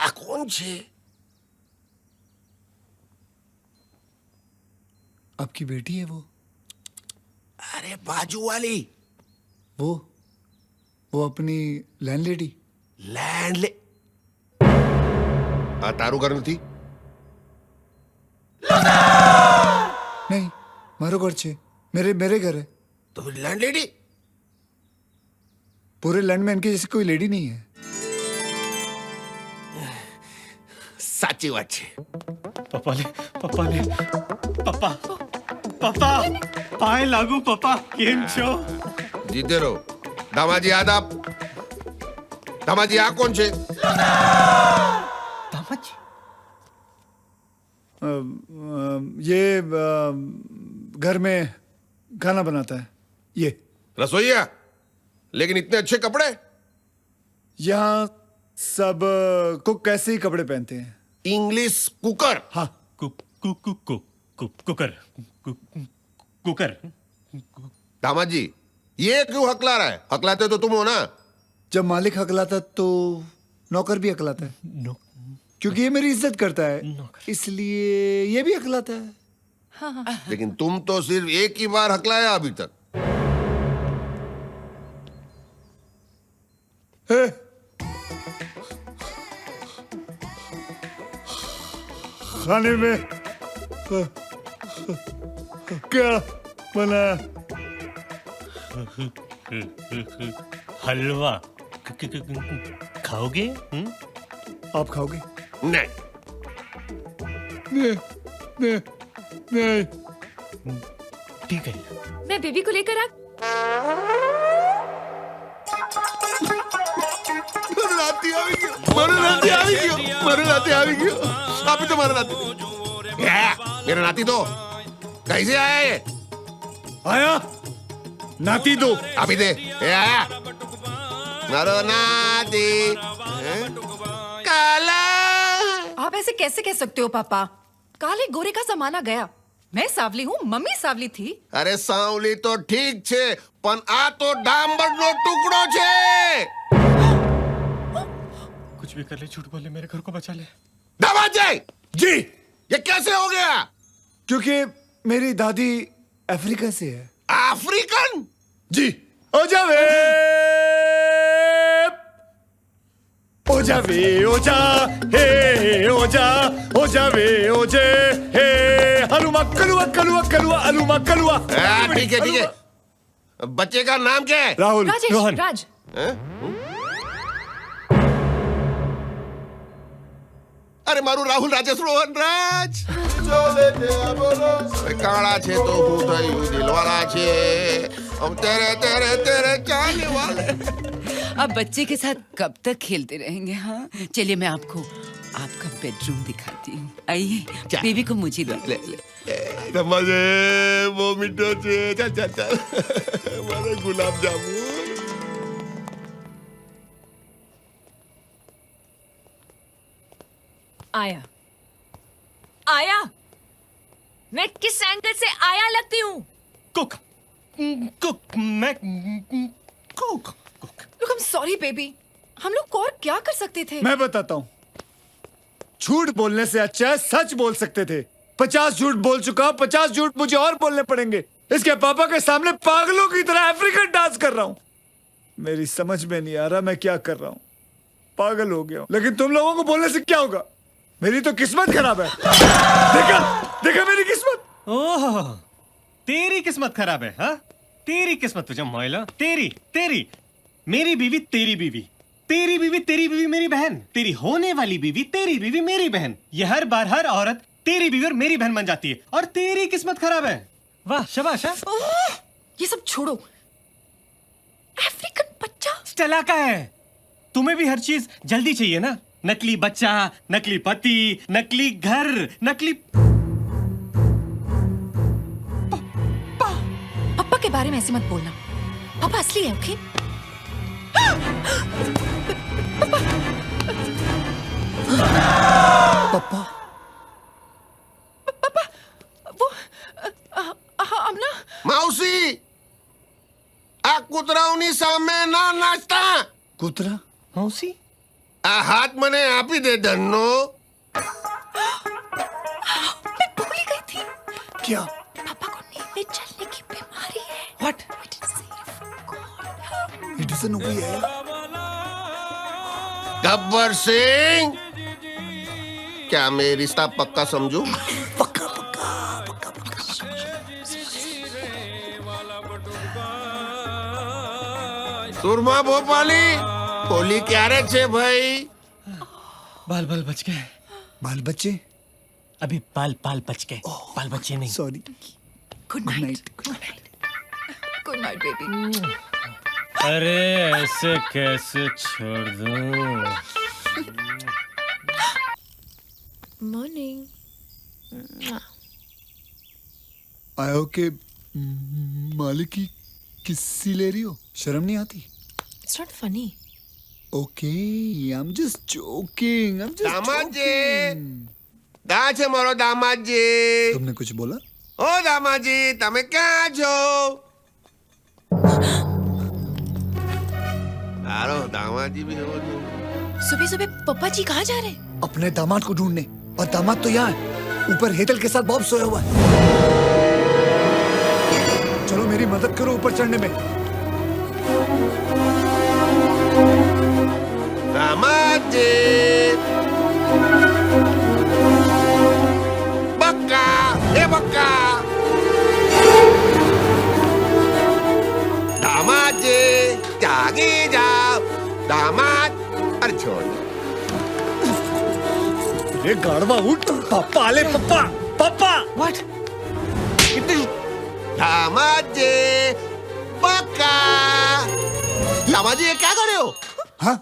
આ કોણ છે? आपकी बेटी है वो? અરે બાજુવાળી वो अपनी लैंडलेडी? લેન્ડ આ તારું ઘર નથી? नहीं, मारो घर छे, मेरे मेरे घर है। તો फिर લેન્ડલેડી? पूरे लैंड में इनके जैसी कोई लेडी नहीं है। સાચી વાત છે. पप्पा ले पप्पा पप्पा पाए लागू पप्पा केम छो? જીતે રહો. દામાજી યાદ આપ. દામાજી આ કોણ છે? दामाजी ये घर में खाना बनाता है ये। रसोईया? लेकिन इतने अच्छे कपड़े? यहाँ सब कुक कैसे ही कपड़े पहनते हैं। English cooker? हाँ, कुकर कुकर दामाजी ये क्यों हकला रहा है? हकलाते तो तुम हो ना. जब मालिक हकलाता तो नौकर भी हकलाता है, नो क्योंकि ये मेरी इज्जत करता है, नौकर। इसलिए ये भी हकलाता है। लेकिन तुम तो सिर्फ एक ही बार हकलाया अभी तक. हे, खाने में क्या बना? हलवा खाओगे? आप खाओगे? नहीं. नहीं, नहीं, नहीं। ठीक है. मैं बेबी को लेकर आ. મારો નાતી આવી ગયો. મારો નાતી આવી ગયો. મારો નાતી આવી ગયો. આપી તો મારો નાતી. मेरा नाती तो कैसे आया ये? आया नाती दो। अभी दे. आया मारो नाती. काला. आप ऐसे कैसे कह सकते हो पापा? काले गोरे का जमाना गया. मैं सावली हूँ, मम्मी सावली थी. अरे सांवली तो ठीक छे पण आ तो डांबरનો ટુકડો છે. कुछ भी कर ले, झूठ बोले, मेरे घर को बचा ले. दामाजी जी, ये कैसे हो गया? क्योंकि मेरी दादी अफ्रीका से है। अफ्रीकन? जी। ओ जावे ओ जावे ओ जा हे ओ जा ओ जावे ओ जे हे हलुमा कलुआ कलुआ कलुआ हलुमा कलुआ। ठीक है ठीक है. बच्चे का नाम क्या है? राहुल। राजेश, रोहन। राज. हैं? अरे मारू राहुल राजेश रोहन राज. काड़ा छे तो હું થયું દિલવાળા છે. हम तेरे तेरे तेरे चाहने वाले. अब बच्चे के साथ कब तक खेलते रहेंगे? हाँ, चलिए मैं आपको आपका बेडरूम दिखाती हूँ. आइए, बेबी को मुझे दो. मजे वो मीठो छे. चल चल चल. मारे गुलाब जामुन. आया. आया. मैं किस एंगल से आया लगती हूँ? कुक कुक मैं cook cook. Look, I'm sorry, baby. हम लोग और क्या कर सकते थे? मैं बताता हूँ, झूठ बोलने से अच्छा है सच बोल सकते थे। 50 झूठ बोल चुका, 50 झूठ मुझे और बोलने पड़ेंगे। इसके पापा के सामने पागलों की तरह अफ्रीकन डांस कर रहा हूँ। मेरी समझ में नहीं आ रहा मैं क्या कर रहा हूँ। पागल हो गया हूँ। लेकिन तुम लोगों को बोलने से क्या होगा? मेरी तो किस्मत खराब है। देखा देखा मेरी किस्मत। ओह, तेरी किस्मत खराब है. हाँ, तेरी किस्मत तुझे मोइला. तेरी तेरी मेरी बीवी तेरी बीवी, तेरी बीवी तेरी बीवी मेरी बहन, तेरी होने वाली बीवी तेरी बीवी मेरी बहन. ये हर बार हर औरत तेरी बीवी और मेरी बहन बन जाती है और तेरी किस्मत खराब है. वाह शाबाश. ओह, ये सब छोड़ो. अफ्रीकन बच्चा. स्टेला का है. तुम्हें भी हर चीज जल्दी चाहिए ना. नकली बच्चा, नकली पति, नकली घर, नकली. पापा के बारे में ऐसे मत बोलना. पापा असली है, ओके? पापा वो अमना. માવસી આ કૂતરાઓની સામે ના નાચતા. कुतरा मौसी આ હાથ મને આપી દે ધનનો. मैं भूल गई थी क्या? पापा को नींद में चलने की बीमारी है What? It is safe. It doesn't know है. गब्बर सिंह, क्या मैं रिश्ता पक्का समझू? पक्का पक्का पक्का पक्का. સુરમા ભોપાલી, હોલી ક્યારે છે ભાઈ? बाल बाल बच गए. बाल बच्चे. अभी बाल बाल बच गए. बाल बच्चे नहीं. Sorry. Good Good night. night. Good night. Good night, baby. अरे ऐसे कैसे छोड़ दूं? Morning. आयो के मालिक की किस्सी ले रही हो? शर्म नहीं आती? It's not funny. Okay, I'm just joking. I'm just Damaji, joking. ક્યાં છે મારો દામાજી? तुमने कुछ बोला? ઓ દામાજી, તમે ક્યાં છો? તારો દામાજી બી એવો છે. सुबह सुबह पापा जी कहाँ जा रहे हैं? अपने दामाद को ढूंढने. और दामाद तो यहाँ है. ऊपर हेतल के साथ बॉब सोया हुआ है. चलो मेरी मदद करो ऊपर चढ़ने में. દામાજી, બક્કા, એ બક્કા. દામાજી, જાગી જાઓ. દામાદ, અરે છોડ. ये गाड़वा उठ. पापा आले पापा. पापा. What? दामाजी, बक्का. दामाजी, ये क्या कर रहे हो? हाँ?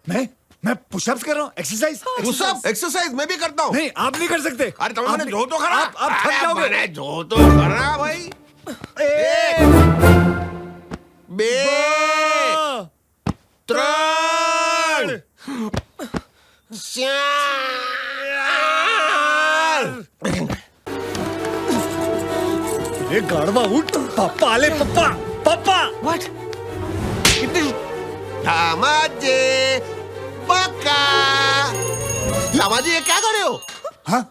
मैं पुशअप्स कर रहा हूँ. एक्सरसाइज. पुशअप एक्सरसाइज मैं भी करता हूँ. नहीं आप नहीं कर सकते. अरे तुम आप मैंने नहीं- जो तो करा. आप थक अरे जाओगे. मैंने जो तो करा भाई. एक, बे, त्रण, चार. ये गाड़वा उठ. पापा आले पापा. पापा. What? दामाजी, बक्का. दामाजी, ये क्या कर रहे हो? हाँ?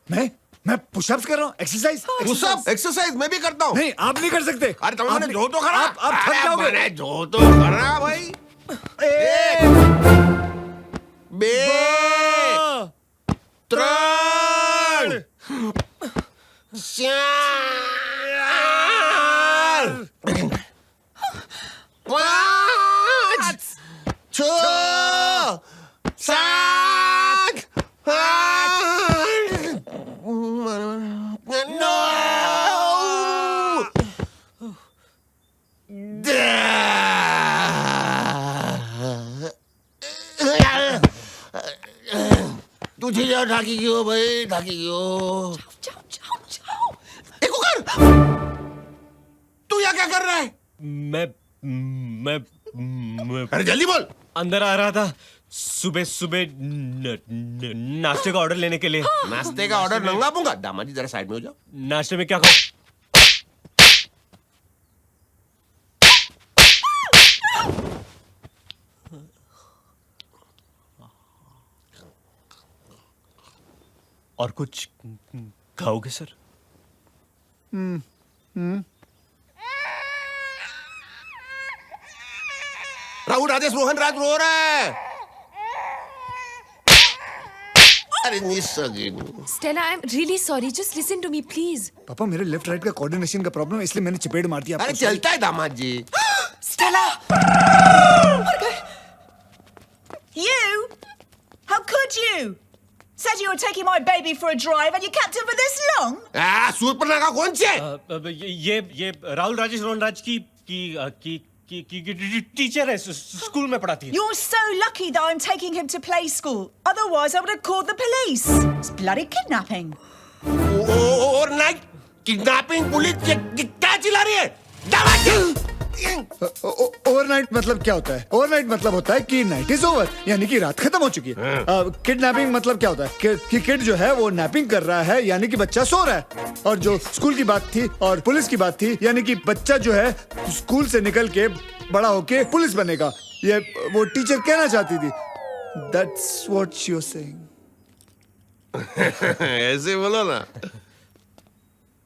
मैं पुशअप्स कर रहा हूँ. एक्सरसाइज. पुशअप एक्सरसाइज मैं भी करता हूँ. नहीं आप नहीं कर सकते. अरे तुम आप मैंने नहीं- जो तो करा. आप थक अरे जाओगे. मैंने जो तो करा भाई. एक, बे, त्रण, चार, पाँच, छः, सात, आठ, नौ, तुझे जा ढाकी क्यों भाई? ढाकी क्यों? जाओ जाओ जाओ. ए कुकर, तू यहाँ क्या कर रहा है? मैं अरे जल्दी बोल. अंदर आ रहा था सुबह सुबह नाश्ते का ऑर्डर लेने के लिए. नाश्ते का ऑर्डर नंगा पूंगा. दामाजी जरा साइड में हो जाओ. नाश्ते में क्या खाऊं? और कुछ खाओगे सर? राहुल राजेश रोहन राज रो रहा है. अरे निस्सगिन. Stella, I'm really sorry. Just listen to me, please. पापा मेरे लेफ्ट राइट का कोऑर्डिनेशन का प्रॉब्लम है इसलिए मैंने चपेट मार दिया. अरे चलता है दामाद जी. Stella! You? How could you? Said you were taking my baby for a drive and you kept him for this long? Surpanakha कौन से? ये राहुल राजेश रोहन राज की टीचर है, स्कूल में पढ़ाती है. You're so lucky that I'm taking him to play school. Otherwise, I would have called the police. It's bloody kidnapping. और night kidnapping police क्या चिल्ला रही है? दामाद जी. ओवरनाइट मतलब क्या होता है? ओवरनाइट मतलब होता है कि नाइट इज ओवर, यानी कि रात खत्म हो चुकी है. किडनैपिंग मतलब क्या होता है कि किड जो है वो नैपिंग कर रहा है, यानी कि बच्चा सो रहा है. और जो स्कूल की बात थी और पुलिस की बात थी, यानी कि बच्चा जो है स्कूल से निकल के बड़ा होके पुलिस बनेगा. ये वो टीचर कहना चाहती थी. That's what you're saying. ऐसे बोलो ना।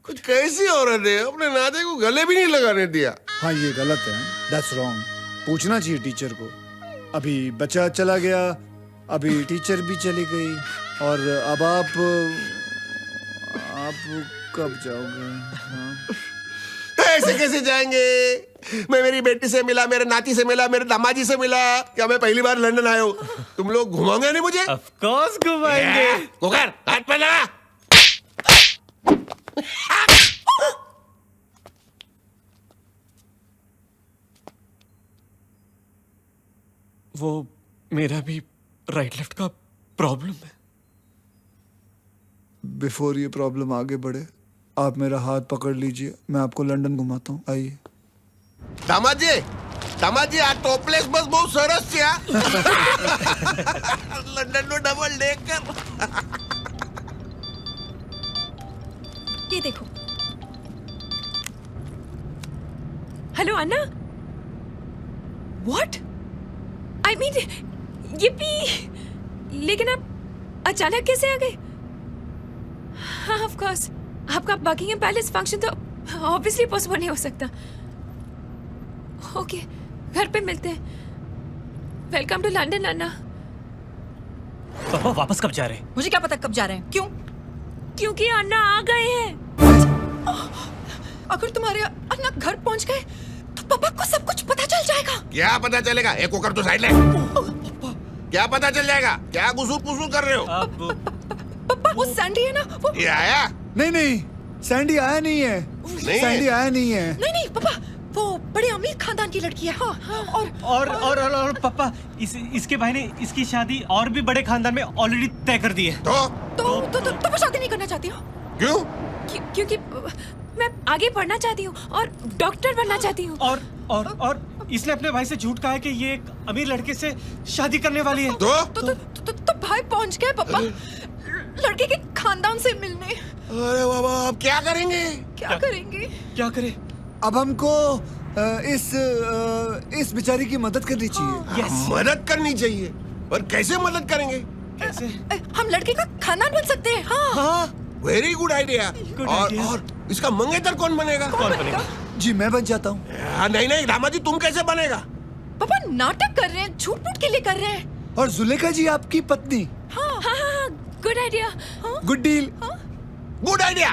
कुछ कैसी औरत है, अपने नाते को गले भी नहीं लगाने दिया। हाँ ये गलत है. That's wrong. पूछना चाहिए टीचर को. अभी बच्चा चला गया, अभी टीचर भी चली गई, और अब आप कब जाओगे? हाँ? ऐसे कैसे जाएंगे? मैं मेरी बेटी से मिला, मेरे नाती से मिला, मेरे दामाजी से मिला। क्या मैं पहली बार लंदन आया हूँ? तुम लोग घुमाओगे नहीं मुझे? ऑफ कोर्स घुमाएंगे। कुकर, हाथ पे लगा। वो मेरा भी राइट लेफ्ट का प्रॉब्लम है। बिफोर ये प्रॉब्लम आगे बढ़े, आप मेरा हाथ पकड़ लीजिए, मैं आपको लंदन घुमाता हूँ. आइए. दामाजी આ ટોપલેસ બસ બહુ સરસ છે આ લંડનનો ડબલ ડેકર. ये देखो. Hello Anna. What? I mean ये भी. लेकिन आप अचानक कैसे आ गए? हाँ ऑफ कोर्स, आपका बकिंगम पैलेस फंक्शन तो ऑब्वियसली पॉसिबल नहीं हो सकता. ओके, घर पे मिलते हैं. वेलकम टू लंदन अन्ना. पापा वापस कब जा रहे हैं? मुझे क्या पता कब जा रहे हैं? क्यों? क्योंकि अन्ना आ गए हैं. अगर तुम्हारे अन्ना घर पहुंच गए तो पापा को सब कुछ पता चल जाएगा. क्या पता चलेगा? एक कुकर तो साइड ले. क्या पता चल जाएगा? क्या गुसूर पुसूर कर रहे हो? पापा वो सैंडी है ना, वो ये आया? नहीं, सैंडी आया नहीं है. नहीं सैंडी है? आया नहीं है. नहीं पापा, वो बड़े अमीर खानदान की लड़की है. हाँ, और पापा इसके भाई ने इसकी शादी और भी बड़े खानदान में ऑलरेडी तय कर दी है. तो वो शादी नहीं करना चाहती हो? क्यों? क्योंकि मैं आगे पढ़ना चाहती हूँ और डॉक्टर बनना चाहती हूँ. और इसने अपने भाई से झूठ कहा है कि ये एक अमीर लड़के से शादी करने वाली है. तो भाई पहुंच गए पापा लड़के के खानदान से मिलने. अरे बाबा, अब क्या करेंगे? क्या करेंगे? क्या करे? अब हमको इस बेचारी की मदद करनी चाहिए. मदद करनी चाहिए, पर कैसे मदद करेंगे? कैसे? हम लड़के का खानदान बन सकते हैं. हाँ, वेरी गुड आइडिया. और इसका मंगेतर कौन बनेगा? कौन बनेगा? जी मैं बन जाता हूँ. नहीं दामाजी, तुम कैसे बनेगा? पापा नाटक कर रहे हैं, झूठ मूठ के लिए कर रहे हैं. और जुलेखा जी आपकी पत्नी. हाँ, good idea. Good deal. Good idea.